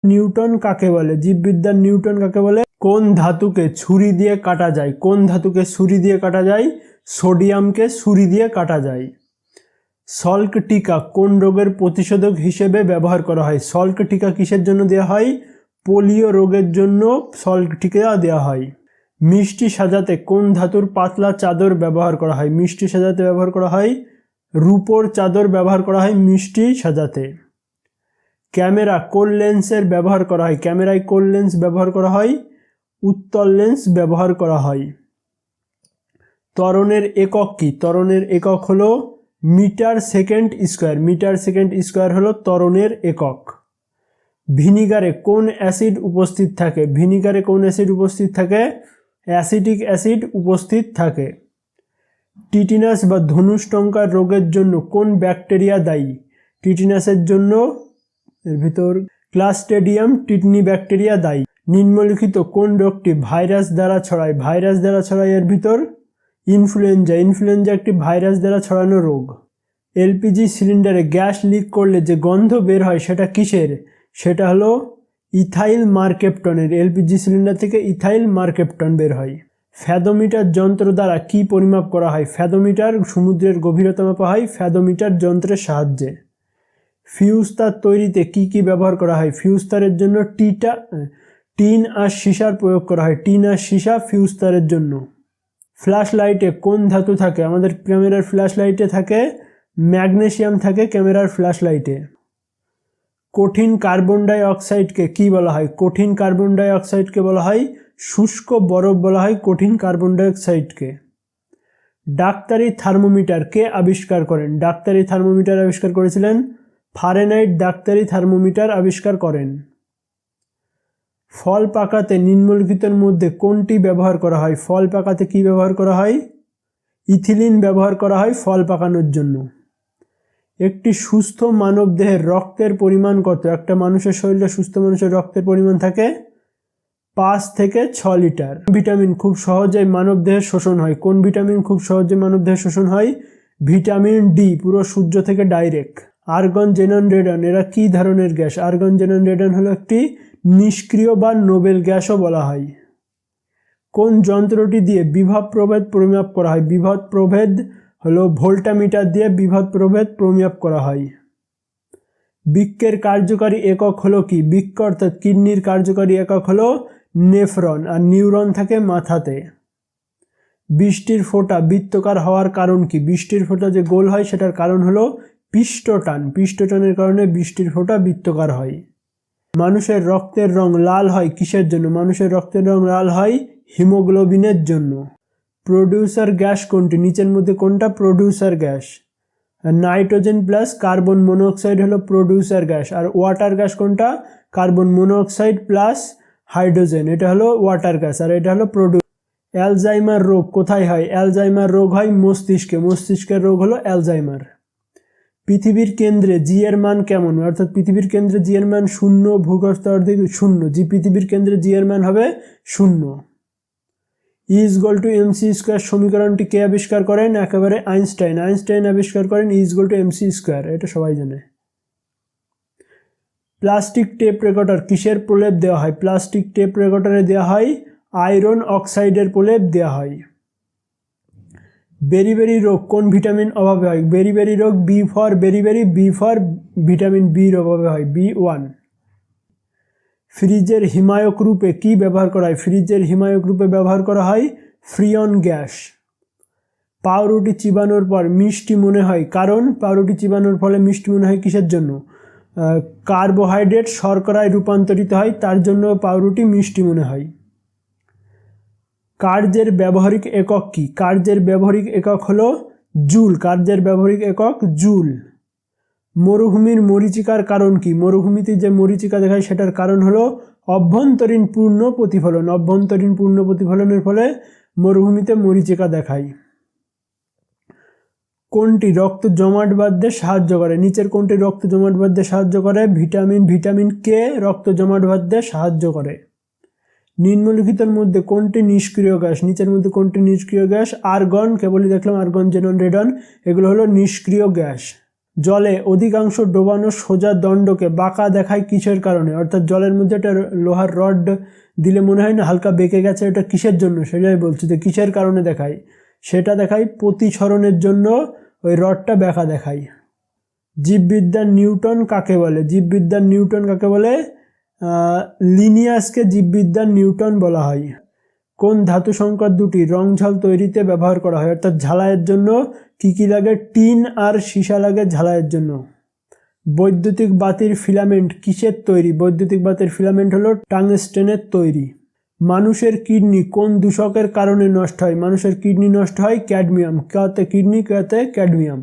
Newton কাকে বলে? জীববিদ্যার Newton কাকে বলে? কোন ধাতুকে ছুরি দিয়ে কাটা যায়? কোন ধাতুকে ছুরি দিয়ে কাটা যায়? সোডিয়ামকে ছুরি দিয়ে কাটা যায়। সল্ক টিকা কোন রোগের প্রতিষেধক হিসেবে ব্যবহার করা হয়? সল্ক টিকা কিসের জন্য দেওয়া হয়? পোলিও রোগের জন্য সল্ক টিকা দেওয়া হয়। মিষ্টি সাজাতে কোন ধাতুর পাতলা চাদর ব্যবহার করা হয়? মিষ্টি সাজাতে ব্যবহার করা হয় রূপোর চাদর ব্যবহার করা হয় মিষ্টি সাজাতে। ক্যামেরা কোন লেন্সের ব্যবহার করা হয়? ক্যামেরায় কোন লেন্স ব্যবহার করা হয়? উত্তল লেন্স ব্যবহার করা হয়। ত্বরণের একক কি? ত্বরণের একক হলো metre second square. Metre second square হলো ত্বরণের একক। ভিনিগারে কোন অ্যাসিড উপস্থিত থাকে? ভিনিগারে কোন অ্যাসিড উপস্থিত থাকে? অ্যাসিটিক অ্যাসিড উপস্থিত থাকে। টিটিনাস বা ধনুষ্টঙ্কার রোগের জন্য কোন ব্যাকটেরিয়া দায়ী? টিটিনাসের জন্য এর ভিতর ক্লাস্ট্রিডিয়াম টিটনি ব্যাকটেরিয়া দায়ী। নিম্নলিখিত কোন রোগটি ভাইরাস দ্বারা ছড়ায়? ভাইরাস দ্বারা ছড়ায় এর ভিতর ইনফ্লুয়েঞ্জা। ইনফ্লুয়েঞ্জা একটি ভাইরাস দ্বারা ছড়ানো রোগ। এলপিজি সিলিন্ডারে গ্যাস লিক করলে যে গন্ধ বের হয় সেটা কিসের? সেটা হলো ইথাইল মার্কেপটনের। এলপিজি সিলিন্ডার থেকে ইথাইল মার্কেপটন বের হয়। ফ্যাদোমিটার যন্ত্র দ্বারা কি পরিমাপ করা হয়? ফ্যাদোমিটার সমুদ্রের গভীরতা মাপা হয় ফ্যাদোমিটার যন্ত্রের সাহায্যে। ফিউজ তার তৈরিতে কি কি ব্যবহার করা হয়? ফিউজ তারের জন্য টিন আর সীসার প্রয়োগ করা হয়। টিন আর সীসা ফিউজ তারের জন্য। ফ্ল্যাশ লাইটে কোন ধাতু থাকে? আমাদের ক্যামেরার ফ্ল্যাশ লাইটে থাকে ম্যাগনেসিয়াম থাকে ক্যামেরার ফ্ল্যাশ লাইটে। কঠিন কার্বন ডাই অক্সাইডকে কি বলা হয়? কঠিন কার্বন ডাই অক্সাইডকে বলা হয় শুষ্ক বরফ বলা হয় কঠিন কার্বন ডাই অক্সাইডকে। ডাক্তারি থার্মোমিটার কে আবিষ্কার করেন? ডাক্তারি থার্মোমিটার আবিষ্কার করেছিলেন ফারেনহাইট। ডাক্তারি থার্মোমিটার আবিষ্কার করেন। ফল পাকাতে নিম্নলিখিতের মধ্যে কোনটি ব্যবহার করা হয়? ফল পাকাতে কি ব্যবহার করা হয়? ইথিলিন ব্যবহার করা হয় ফল পাকানোর জন্য। একটি সুস্থ মানব দেহের রক্তের পরিমাণ কত? একটা মানুষের শরীরে সুস্থ মানুষের রক্তের পরিমাণ থাকে 5 থেকে 6 লিটার। ভিটামিন খুব সহজেই মানব দেহে শোষণ হয়? কোন ভিটামিন খুব সহজে মানব দেহে শোষণ হয়? ভিটামিন ডি, পুরো সূর্য থেকে ডাইরেক্ট। আর্গন, জেনন, রেডন এরা কি ধরনের গ্যাস? আর্গন, জেনন, রেডন হলো একটি নিষ্ক্রিয় বা নোবেল গ্যাসও বলা হয়। কোন যন্ত্রটি দিয়ে বিভব প্রভেদ পরিমাপ করা হয়? বিভব প্রভেদ হলো ভোল্টামিটার দিয়ে বিভব প্রভেদ পরিমাপ করা হয়। বৃক্কের কার্যকারী একক হলো কি? বৃক্ক অর্থাৎ কিডনির কার্যকারী একক হলো নেফ্রন, আর নিউরন থাকে মাথাতে। বৃষ্টির ফোঁটা বৃত্তাকার হওয়ার কারণ কি? বৃষ্টির ফোঁটা যে গোল হয় সেটার কারণ হলো পৃষ্ঠটান। পৃষ্ঠটানের কারণে বৃষ্টির ফোঁটা বৃত্তাকার হয়। মানুষের রক্তের রং লাল হয় কিসের জন্য? মানুষের রক্তের রং লাল হয় হিমোগ্লোবিনের জন্য। প্রডিউসার গ্যাস কোনটি? নিচের মধ্যে কোনটা producer gas? Nitrogen plus carbon monoxide হলো প্রডিউসার গ্যাস। আর ওয়াটার গ্যাস কোনটা? কার্বন মনোঅক্সাইড প্লাস হাইড্রোজেন, এটা হলো ওয়াটার গ্যাস, আর এটা হলো অ্যালজাইমার রোগ কোথায় হয়? অ্যালজাইমার রোগ হয় মস্তিষ্কে। মস্তিষ্কের রোগ হলো অ্যালজাইমার। পৃথিবীর কেন্দ্রে জি এর মান কেমন? অর্থাৎ পৃথিবীর কেন্দ্রে জি এর মান 0, ভূগর্ভস্থ অর্ধেক 0। পৃথিবীর কেন্দ্রে জি এর মান হবে 0। E=mc² সমীকরণটি কে আবিষ্কার করেন? একেবারে আইনস্টাইন। আইনস্টাইন আবিষ্কার করেন E=mc², এটা সবাই জানে। প্লাস্টিক টেপ রেকর্ডার কিসের প্রলেপ দেওয়া হয়? প্লাস্টিক টেপ রেকর্ডারে দেওয়া হয় আয়রন অক্সাইডের প্রলেপ দেওয়া হয়। বেরিবেরি রোগ কোন ভিটামিন অভাবে হয়? বেরিবেরি রোগ B for beriberi, B for vitamin বির অভাবে হয়, B1। ফ্রিজের হিমায়ক রূপে কি ব্যবহার করা হয়? ফ্রিজের হিমায়ক রূপে ব্যবহার করা হয় ফ্রিয়ন গ্যাস। পাউরুটি চিবানোর পর মিষ্টি মনে হয় কারণ? পাউরুটি চিবানোর ফলে মিষ্টি মনে হয় কিসের জন্য? কার্বোহাইড্রেট শর্করায় রূপান্তরিত হয়, তার জন্য পাউরুটি মিষ্টি মনে হয়। কার্যের ব্যবহারিক একক কি? কার্যের ব্যবহারিক একক হলো জুল। কার্যের ব্যবহারিক একক জুল। মরুভূমির মরীচিকার কারণ কি? মরুভূমিতে যে মরীচিকা দেখায় সেটার কারণ হলো অভ্যন্তরীণ পূর্ণ প্রতিফলন। অভ্যন্তরীণ পূর্ণ প্রতিফলনের ফলে মরুভূমিতে মরীচিকা দেখায়। কোনটি রক্ত জমাট বাঁধতে সাহায্য করে? নিচের কোনটি রক্ত জমাট বাঁধতে সাহায্য করে? ভিটামিন কে রক্ত জমাট বাঁধতে সাহায্য করে। নিম্নলিখিতের মধ্যে কোনটি নিষ্ক্রিয় গ্যাস? নিচের মধ্যে কোনটি নিষ্ক্রিয় গ্যাস? আর্গন, কেবলই দেখলাম আর্গন, জেনন, রেডন, এগুলো হলো নিষ্ক্রিয় গ্যাস। জলে অধিকাংশ ডোবানো সোজা দণ্ডকে বাঁকা দেখায় কিসের কারণে? অর্থাৎ জলের মধ্যে একটা লোহার রড দিলে মনে হয় না হালকা বেঁকে গেছে, এটা কিসের জন্য সেটাই বলছি, যে কিসের কারণে দেখায়, সেটা দেখায় প্রতিসরণের জন্য ওই রডটা বেঁকা দেখায়। জীববিদ্যার নিউটন কাকে বলে? জীববিদ্যার নিউটন কাকে বলে? লিনিয়াসকে জীববিদ্যার নিউটন বলা হয়। কোন ধাতু সংকর দুটি রংঝাল তৈরিতে ব্যবহার করা হয়? অর্থাৎ ঝালাইয়ের জন্য কি কি লাগে? টিন আর সীসা লাগে ঝালাইয়ের জন্য। বৈদ্যুতিক বাতির ফিলামেন্ট কিসের তৈরি? বৈদ্যুতিক বাতির ফিলামেন্ট হলো টাংস্টেনের তৈরি। মানুষের কিডনি কোন দূষকের কারণে নষ্ট হয়? মানুষের কিডনি নষ্ট হয় ক্যাডমিয়াম। কাতে কিডনি, কাতে ক্যাডমিয়াম।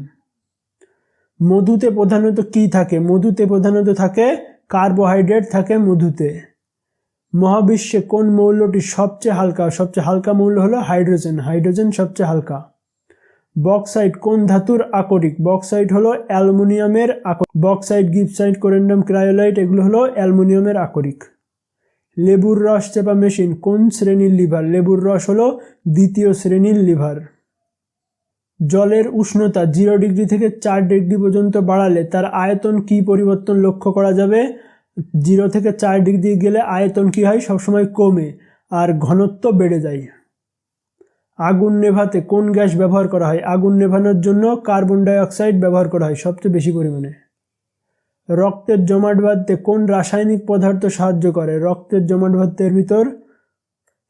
মধুতে প্রধানত কি থাকে? মধুতে প্রধানত থাকে কার্বোহাইড্রেট থাকে মধুতে। মহাবিশ্বে কোন মৌলটি সবচেয়ে হালকা? সবচেয়ে হালকা মৌল হলো হাইড্রোজেন। হাইড্রোজেন সবচেয়ে হালকা। বক্সাইট কোন ধাতুর আকরিক? বক্সাইট হলো অ্যালুমিনিয়ামের আকরিক। বক্সাইট, গিবসাইট, কোরেন্ডাম, ক্রায়োলাইট এগুলো হলো অ্যালুমিনিয়ামের আকরিক। লেবুর রস চেপা মেশিন কোন শ্রেণীর লিভার? লেবুর রস হলো দ্বিতীয় শ্রেণীর লিভার। জলের উষ্ণতা 0 ডিগ্রি থেকে 4 ডিগ্রি পর্যন্ত বাড়ালে তার আয়তন কি পরিবর্তন লক্ষ্য করা যাবে? 0 থেকে 4 ডিগ্রি গেলে আয়তন কি হয়? সবসময় কমে আর ঘনত্ব বেড়ে যায়। আগুন নেভাতে কোন গ্যাস ব্যবহার করা হয়? আগুন নেভানোর জন্য কার্বন ডাই অক্সাইড ব্যবহার করা হয় সবচেয়ে বেশি পরিমাণে। রক্তের জমাট বাঁধতে কোন রাসায়নিক পদার্থ সাহায্য করে? রক্তের জমাট বাঁধতে ভিতর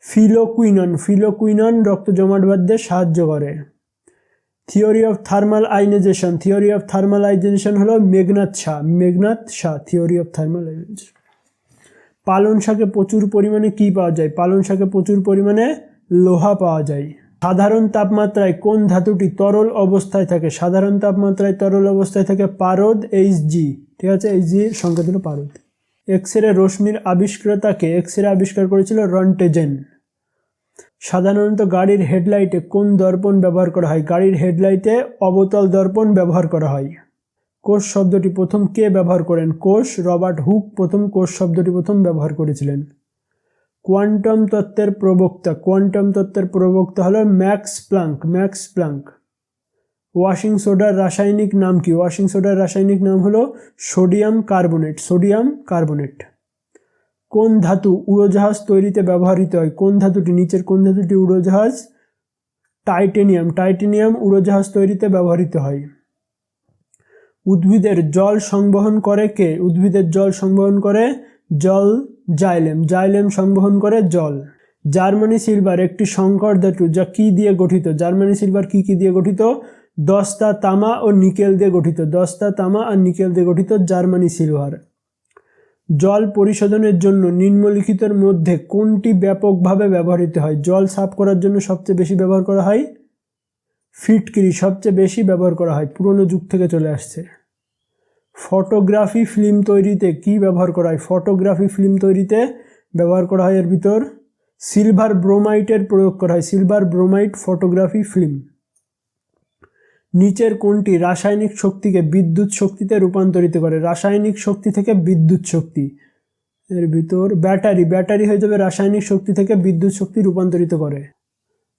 ফিলোকুইনন। ফিলোকুইনন রক্ত জমাট বাঁধতে সাহায্য করে। Theory of thermal ionisation. Theory of thermal ionisation হলো Meghnad Saha. Meghnad Saha theory of thermal ionisation. পালং শাকে প্রচুর পরিমাণে কি পাওয়া যায়? পালং শাকে প্রচুর পরিমাণে লোহা পাওয়া যায়। সাধারণ তাপমাত্রায় কোন ধাতুটি তরল অবস্থায় থাকে? সাধারণ তাপমাত্রায় তরল অবস্থায় থাকে পারদ, Hg। ঠিক আছে, Hg এর সংকেত হলো পারদ। এক্স-রে রশ্মির আবিষ্কর্তাকে? এক্স-রে আবিষ্কার করেছিল রন্টেজেন। সাধারণত গাড়ির হেডলাইটে কোন দর্পণ ব্যবহার করা হয়? গাড়ির হেডলাইটে অবতল দর্পণ ব্যবহার করা হয়। কোষ শব্দটি প্রথম কে ব্যবহার করেন? কোষ। রবার্ট হুক প্রথম কোষ শব্দটি প্রথম ব্যবহার করেছিলেন। কোয়ান্টাম তত্ত্বের প্রবক্তা। কোয়ান্টাম তত্ত্বের প্রবক্তা হলো Max Planck. Max Planck. Washing সোডার রাসায়নিক নাম কি? ওয়াশিং সোডার রাসায়নিক নাম হলো সোডিয়াম কার্বনেট। Sodium carbonate. কোন ধাতু উড়োজাহাজ তৈরিতে ব্যবহৃত হয়? কোন ধাতুটি? নিচের কোন ধাতুটি উড়োজাহাজ? টাইটেনিয়াম। টাইটেনিয়াম উড়োজাহাজ তৈরিতে ব্যবহৃত হয়। উদ্ভিদের জল সংবহন করে কে? উদ্ভিদের জল সংবহন করে জল জাইলেম। জাইলেম সংবহন করে জল। জার্মানি সিলভার একটি সংকর ধাতু যা কি দিয়ে গঠিত? জার্মানি সিলভার কি কি দিয়ে গঠিত? দস্তা, তামা ও নিকেল দিয়ে গঠিত। দস্তা, তামা আর নিকেল দিয়ে গঠিত জার্মানি সিলভার। জল পরিশোধনের জন্য নিম্নলিখিতের মধ্যে কোনটি ব্যাপকভাবে ব্যবহৃত হয়? জল সাফ করার জন্য সবচেয়ে বেশি ব্যবহার করা হয় ফিটকিরি। সবচেয়ে বেশি ব্যবহার করা হয়, পুরনো যুগ থেকে চলে আসছে। ফটোগ্রাফি ফিল্ম তৈরিতে কি ব্যবহার করা হয়? ফটোগ্রাফি ফিল্ম তৈরিতে ব্যবহার করা হয় এর ভিতর সিলভার ব্রোমাইটের প্রয়োগ করা হয়। Silver bromite photography film. নিচের কোনটি রাসায়নিক শক্তিকে বিদ্যুৎ শক্তিতে রূপান্তরিত করে? রাসায়নিক শক্তি থেকে বিদ্যুৎ শক্তি এর ভিতর ব্যাটারি। ব্যাটারি হয়ে যাবে রাসায়নিক শক্তি থেকে বিদ্যুৎ শক্তি রূপান্তরিত করে।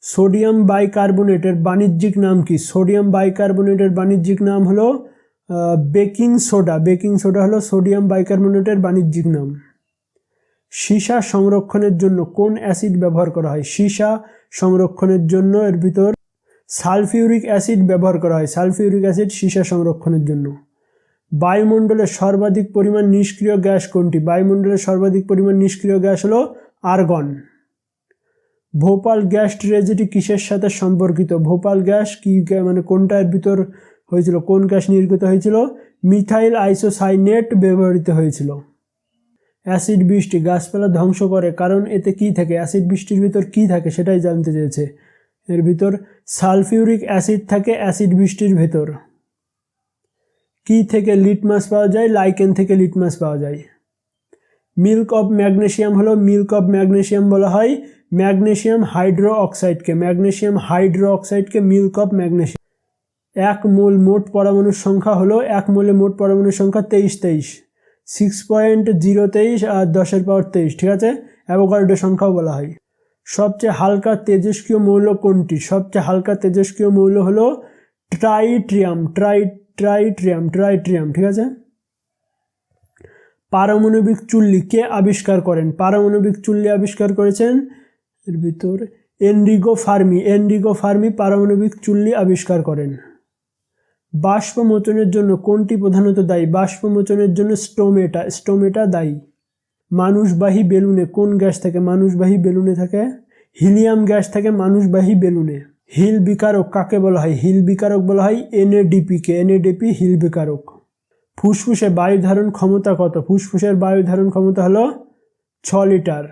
সোডিয়াম বাইকার্বনেটের বাণিজ্যিক নাম কি? সোডিয়াম বাইকার্বনেটের বাণিজ্যিক নাম হলো বেকিং সোডা। বেকিং সোডা হলো সোডিয়াম বাইকার্বনেটের বাণিজ্যিক নাম। সীসা সংরক্ষণের জন্য কোন অ্যাসিড ব্যবহার করা হয়? সীসা সংরক্ষণের জন্য এর ভিতর সালফিউরিক অ্যাসিড ব্যবহার করা হয়। সালফিউরিক অ্যাসিড সীসা সংরক্ষণের জন্য। বায়ুমণ্ডলে সর্বাধিক পরিমাণ নিষ্ক্রিয় গ্যাস কোনটি? বায়ুমণ্ডলে সর্বাধিক পরিমাণ নিষ্ক্রিয় গ্যাস হলো আর্গন। ভোপাল গ্যাস ট্র্যাজেডি কিসের সাথে সম্পর্কিত? ভোপাল গ্যাস কি মানে কোনটার ভিতর হয়েছিল? কোন গ্যাস নির্গত হয়েছিল? মিথাইল আইসোসাইনেট ব্যবহৃত হয়েছিল। অ্যাসিড বৃষ্টি গাছপালা ধ্বংস করে কারণ এতে কি থাকে? অ্যাসিড বৃষ্টির ভিতর কি থাকে সেটাই জানতে চেয়েছে। এর ভিতর সালফিউরিক অ্যাসিড থাকে অ্যাসিড বৃষ্টির ভেতর। কি থেকে লিটমাস পাওয়া যায়? লাইকেন থেকে লিটমাস পাওয়া যায়। মিল্ক অফ ম্যাগনেসিয়াম হলো মিল্ক অফ ম্যাগনেসিয়াম বলা হয় ম্যাগনেসিয়াম হাইড্রো অক্সাইডকে। ম্যাগনেসিয়াম হাইড্রো অক্সাইডকে মিল্ক অফ ম্যাগনেসিয়াম। এক মোল মোট পরমাণুর সংখ্যা হলো, এক মোলে মোট পরমাণুর সংখ্যা 23, 6.023 আর 10 এর পাওয়ার 23। ঠিক আছে, অ্যাভোগাড্রো সংখ্যাও বলা হয়। সবচেয়ে হালকা তেজস্ক্রিয় মৌল কোনটি? সবচেয়ে হালকা তেজস্ক্রিয় মৌল হলো ট্রাইট্রিয়াম। ট্রাইট্রিয়াম, ঠিক আছে। পারমাণবিক চুল্লি কে আবিষ্কার করেন? পারমাণবিক চুল্লি আবিষ্কার করেছেন এর ভিতর এনরিগো ফার্মি পারমাণবিক চুল্লি আবিষ্কার করেন। বাষ্প মোচনের জন্য কোনটি প্রধানত দায়ী? বাষ্প মোচনের জন্য স্টোমেটা দায়ী। মানুষবাহী বেলুনে কোন গ্যাস থাকে? মানুষবাহী বেলুনে থাকে হিলিয়াম গ্যাস থাকে মানুষবাহী বেলুনে। হিল বিকারক কাকে বলা হয়? হিল বিকারক বলা হয় NADP কে। NADP হিল বিকারক। ফুসফুসে বায়ু ধারণ ক্ষমতা কত? ফুসফুসের বায়ু ধারণ ক্ষমতা হলো 6 লিটার।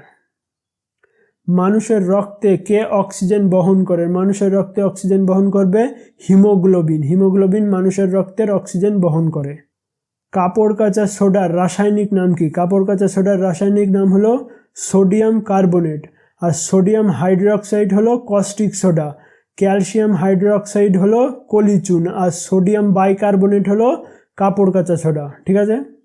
মানুষের রক্তে কে অক্সিজেন বহন করে? মানুষের রক্তে অক্সিজেন বহন করবে হিমোগ্লোবিন মানুষের রক্তের অক্সিজেন বহন করে। কাপড় কাচা সোডার রাসায়নিক নাম কি? কাপড় কাচা সোডার রাসায়নিক নাম হলো সোডিয়াম কার্বনেট। আর সোডিয়াম হাইড্রোক্সাইড হলো কস্টিক সোডা, ক্যালসিয়াম হাইড্রোক্সাইড হলো কলিচুন, আর সোডিয়াম বাইকার্বনেট হলো কাপড় কাচা সোডা, ঠিক আছে।